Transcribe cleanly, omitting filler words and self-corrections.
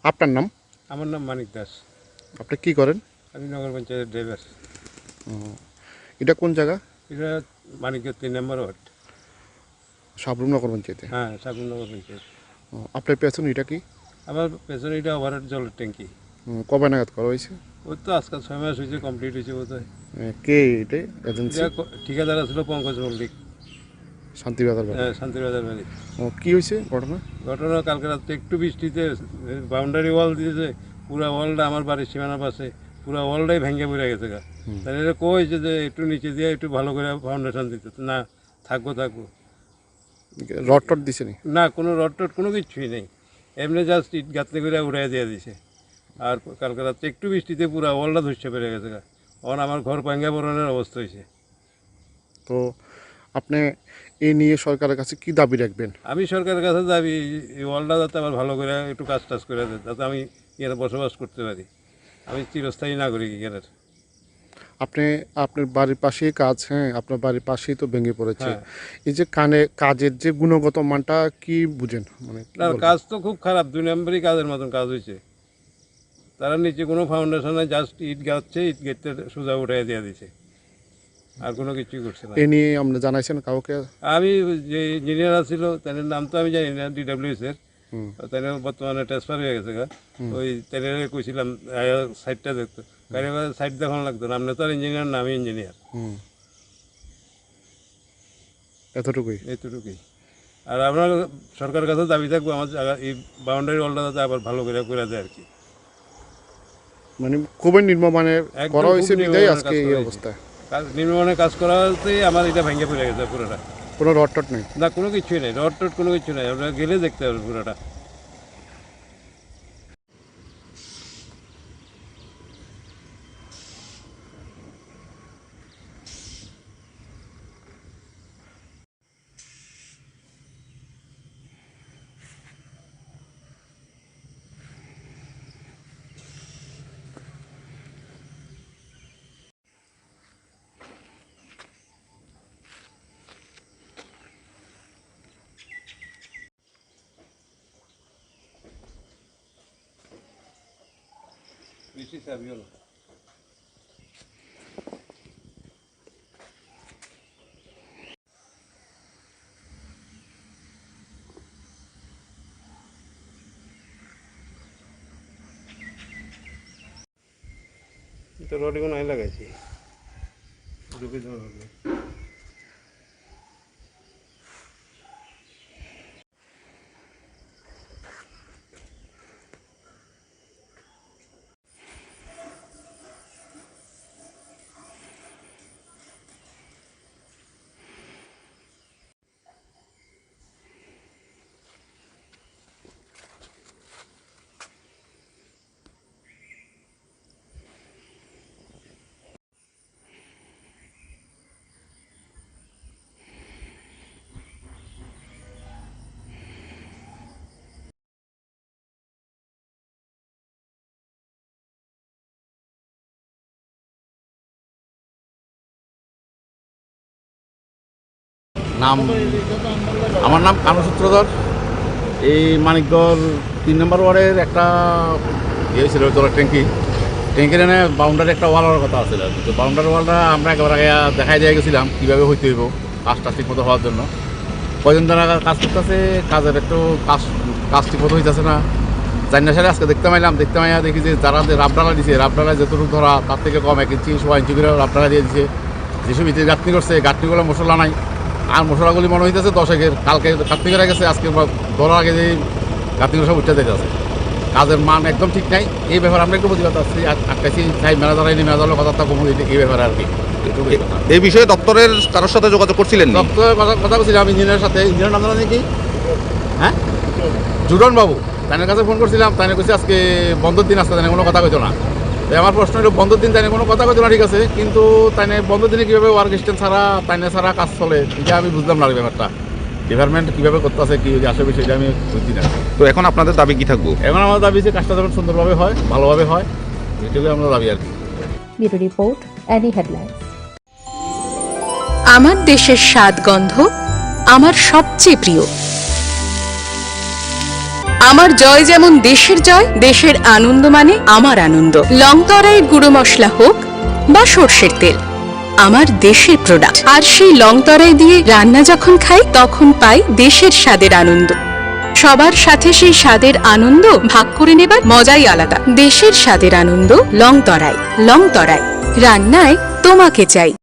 আপনার নাম? আমার নাম মানিক দাস। আপনি কি করেন? আমি নগর পঞ্চায়েতের ড্রাইভার। এটা কোন জায়গা? এটা মানিকগঞ্জ 3 নম্বর ওয়ার্ড। সাবরুম নগর পঞ্চায়েতে? হ্যাঁ, সাবরুম নগর পঞ্চায়েত। আপনার পেছন এটা কি? আমার পেছনে এটা ওভারহেড জলের ট্যাঙ্কি। কবে নাগাদ করা হয়েছে? ওই তো আজকাল 6 মাস হয়েছে, কমপ্লিট হয়েছে বোধহয়। কে এটা এজেন্সি? ঠিকাদার ছিল পঙ্কজ মল্লিক। শান্তিবাজার বাড়ি? হ্যাঁ, শান্তিবাজার বাড়ি। কি হয়েছে ঘটনা? ঘটনা কালকে রাত্রে একটু বৃষ্টিতে বাউন্ডারি ওয়াল দিয়েছে, পুরা ওয়ালটা আমার বাড়ির সীমানার পাশে পুরা ওয়ালটাই ভেঙে পড়ে গেছে গা। তাহলে এটা কইছে যে একটু নিচে দিয়ে একটু ভালো করে ফাউন্ডেশন দিতে, না থাকবো। রড টড দিছে নি? না, কোনো রড টড কোনো কিছুই নেই, এমনি জাস্ট ইট গাঁথনি করে উড়াই দিয়ে দিছে। আর কালকে রাত্রে একটু বৃষ্টিতে পুরা ওয়ালটা ধসে পড়ে গেছে গা। এখন আমার ঘর ভাঙ্গা পড়ানোর অবস্থা হয়েছে। তো আপনি এই নিয়ে সরকারের কাছে কি দাবি রাখবেন? আমি সরকারের কাছে দাবি এই ওয়ালটা যাতে আবার ভালো করে একটু কাজ টাজ করে দেয়, যাতে আমি এখানে বসবাস করতে পারি। আমি চিরস্থায়ী নাগরিক এখানের। আপনি আপনার বাড়ির পাশেই কাজ, হ্যাঁ আপনার বাড়ির পাশেই তো ভেঙে পড়েছে। হ্যাঁ। এই যে কাজের যে গুণগত মানটা কি বুঝেন? মানে কি না, বলবো? কাজ তো খুব খারাপ, 2 নম্বরই কাজের মতন কাজ হয়েছে। তারা নিচে কোনো ফাউন্ডেশনে জাস্ট ইট গাচ্ছে, ইট গেটে সোজা উঠাই দিয়ে দিছে, আর কোনো কিছুই করছে না। এ নিয়ে আপনি জানাইছেন কাউকে? আমি যে ইঞ্জিনিয়ার ছিল তাদের নাম তো আমি জানি না, DWS এর, তাই বর্তমানে ট্রান্সফার হয়ে গেছে গা। ওই তাই কইছিলাম সাইডটা দেখতো, গাড়ি সাইড দেখানো লাগতো না। আপনি তো আর ইঞ্জিনিয়ার না, আমি ইঞ্জিনিয়ার। এতটুকুই? এইটুকুই। আর আপনার সরকারের কাছে দাবি থাকবো আমার জায়গা এই বাউন্ডারি ওয়ালটা যাতে আবার ভালো করে দেয় আর কি। মানে খুবই নির্মমানের একদম করা হয়েছে খুব বিদায় নির্মমানের আজকে কাজ এই করা অবস্থা? নির্মাণের কাজ করা হতে আমার এটা ভেঙে পড়ে গেছে পুরোটা। কোনো রড টড নেই? না, কোনো কিছুই নেই, রড টড কোনো কিছু নেই, আপনারা গেলে দেখতে পাবেন পুরোটা। বেশি চাবিও না। তো রডে কোনো নাই লাগাইছি, ঢুকে দেওয়া হবে। নাম আমার নাম কানু সূত্রধর। এই মানিকগড় 3 নম্বর ওয়ার্ডের একটা ছিল জলের ট্যাঙ্কির এনে বাউন্ডারি একটা ওয়াল হওয়ার কথা আছিল। তো বাউন্ডারি ওয়ালটা আমরা একবার আগে দেখাই দিয়ে গেছিলাম কীভাবে হইতে হইব কাজটা ঠিক মতো হওয়ার জন্য। কয়জন যারা কাজ করতেছে, কাজের একটু কাজ ঠিক মতো হইতেছে না। 4 সালে আজকে দেখতে মাইয়া দেখি যে যারা যে রাবডালা দিছে, রাবডালায় যতটুকু ধরা তার থেকে কম 1 ইঞ্চি 1 ইঞ্চি করে রাবডালা দিয়ে দিছে। যেসব ইতে গাঁথনি করছে, গাঁথনিগুলো মশলা নাই, আর মশলাগুলি মনে হইতেছে 10 একের। কালকে গাঁথনি করে গেছে, আজকে ধরার আগে যে গাঁথনিগুলো সব উঠতে যেতে আছে। কাজের মান একদম ঠিক নাই। এই ব্যাপারে আমরা একটু প্রতিবাদ আসছি, আটকাইছি, চাই ম্যানেজার আইনি ম্যানেজারের কথা কমু এই ব্যাপারে আর কি। এই বিষয়ে দপ্তরের কারোর সাথে যোগাযোগ করছিলেন? দপ্তরের কথা বলছিলাম ইঞ্জিনিয়ারের সাথে। ইঞ্জিনিয়ার নাম জানা কি? হ্যাঁ, জুডন বাবু। তাইনের কাছে ফোন করছিলাম, তাইনে কইছে আজকে বন্ধের দিন, আসতে তাইনে কোনো কথা কইতো না। আমার প্রশ্ন হলো বন্ধের দিন তাইনে কোনো কথা কইতো না, ঠিক আছে, কিন্তু তাইনে বন্ধের দিনে কীভাবে ওয়ার্ক স্ট্যান্ড ছাড়া কাজ চলে এটা আমি বুঝলাম না। ব্যাপারটা ডিপার্টমেন্ট কীভাবে করতে আছে, কী আসে বিষয়টা আমি বুঝছি না। তো এখন আপনাদের দাবি কি থাকবো? এখন আমার দাবি যে কাজটা যখন সুন্দরভাবে হয়, ভালোভাবে হয়, এটুকুই আমরা দাবি আর কি। Bureau report, any headlines. আমার দেশের স্বাদ গন্ধ আমার সবচেয়ে প্রিয়। আমার জয় যেমন দেশের জয়, দেশের আনন্দ মানে আমার আনন্দ। লংতরাইয়ের গুঁড়ো মশলা হোক বা সর্ষের তেল, আমার দেশের প্রোডাক্ট। আর সেই লংতরাই দিয়ে রান্না যখন খাই তখন পাই দেশের স্বাদের আনন্দ। সবার সাথে সেই স্বাদের আনন্দ ভাগ করে নেবার মজাই আলাদা। দেশের স্বাদের আনন্দ লংতরাই। লংতরাই, রান্নায় তোমাকে চাই।